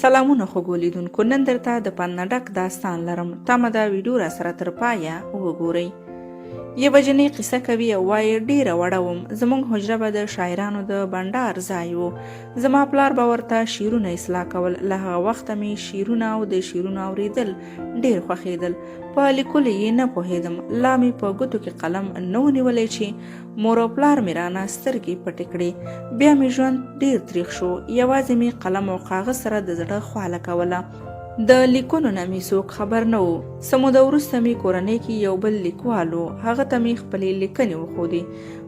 سلامونه خوږو لیدونکو، نن درته د پند نه ډک داستان لرم. تمه ده ویډیو را سره تر پایه وګورئ. یوه جنۍ قصه کوي او وایي ډیره وړه وم، زموږ حجره به د شاعرانو د بنډار ځای و. زما پلار به ورته شعرونه اصلاح کول. له هغه وخته مې شعرونه او د شعرونو اوریدل ډیر خوښېدل. په لیکلو یې نه پوهېدم، لا مې په ګوتو کې قلم نه و نیولی چې مور او پلار مې رانه سترګې پټې کړې. بیا مې ژوند ډیر تریخ شو، یوازې مې قلم او کاغذ سره د زړه خواله کوله. د لیکونو نه مې څوک خبر نه و. څه موده وروسته مې کورنۍ کې یو بل لیکوال و، هغه ته مې خپلې لیکنې وښودې.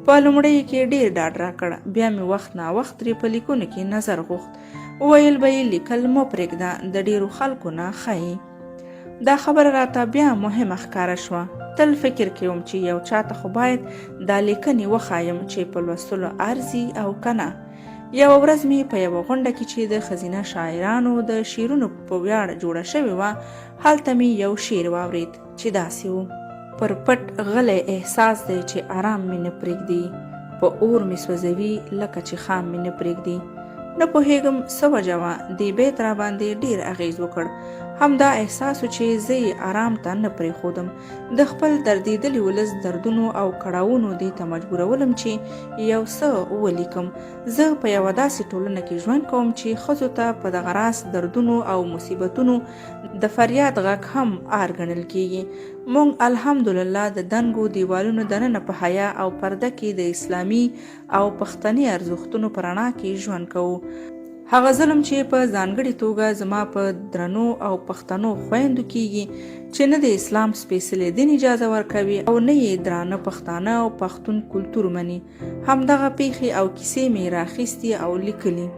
په لومړیو کې ډیر ډاډ راکړ، بیا مې وخت ناوخت ترې په لیکونو کې نظر غوښت. ویل به یې لیکل مه پرېږده، د ډیرو خلکو نه ښایي. دا خبره راته بیا مهمه ښکاره شوه. تل فکر کوم چې یو چاته خو باید دا لیکنې وښایم چې په لوستلو ارزي او کنه. یوه ورځ مې په یوه غونډه کې چې د ښځینه شاعرانو د شعرونو په ویاړ جوړه شوې وه، هلته مې یو شعر واورېد چې داسې و: پر پټ غلی احساس دی چې آرام مې نه پرېږدي، په اور مې سوځوي لکه چې خام مې نه پرېږدي. نه پوهېږم څه وجه وه، دې بیت راباندې ډېر اغېز وکړ. همدا احساس و چې زه یې آرام ته نه پرېښودم. د خپل دردېدلي ولس دردونو او کړاوونو دې ته مجبورولم چې یو څه ولیکم. زه په یوه داسې ټولنه کې ژوند کوم چې ښځو ته په دغه راز دردونو او مصیبتونو د فریاد غږ هم آر ګڼل کېږي. موږ الحمدلله د دنګو دیوالونو دننه په حیا او پرده کې د اسلامي او پښتني ارزښتونو په رڼا کې ژوند کوو. هغه ظلم چې په ځانګړې توګه زما په درنو او پښتنو خویندو کېږي، چې نه د اسلام سپېڅلی دین اجازه ورکوي او نه یې درانه پښتانه او پښتون کلتور مني، همدغه پیښې او کیسې مې راخیستې او لیکلي.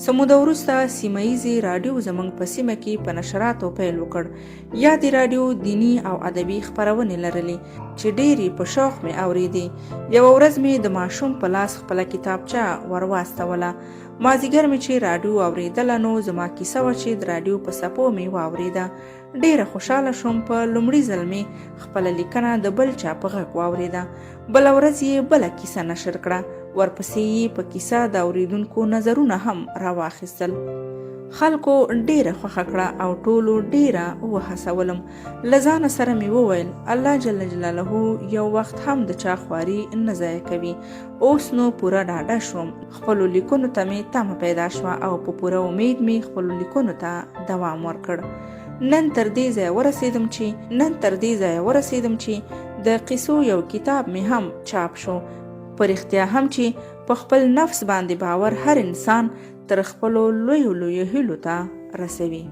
څه موده وروسته سیمه ییزې راډیو زموږ په سیمه کې په نشراتو پیل وکړ. یادې راډیو دیني او ادبي خپرونې لرلې چې ډېرې په شوق مې اورېدې. یوه ورځ مې د ماشوم په لاس خپله کتابچه ورواستوله. مازدیګر مې چې راډیو اورېدله، نو زما کیسه وه چې د راډیو په څپو مې واورېده. ډېره خوشحاله شوم. په لومړي ځل مې خپله لیکنه د بل چا په غږ واورېده. بله ورځ یې بله کیسه نشر کړه. ورپسې یې په کیسه د اوریدونکو نظرونه هم راواخیستل. خلکو ډیره خوښه کړه او ټولو ډیره وهڅولم. له ځانه سره مې وویل الله جل جلاله یو وخت هم د چا خواري نه ضایع کوي. اوس نو پوره ډاډه شوم. خپلو لیکنو ته مې تمه پیدا شوه او په پوره امید مې خپلو لیکنو ته دوام ورکړ. نن تر دې ځایه ورسېدم چې د قصو یو کتاب مې هم چاپ شو. په رښتیا هم چې په خپل نفس باندې باور هر انسان تر خپلو لویو هیلو ته رسوي.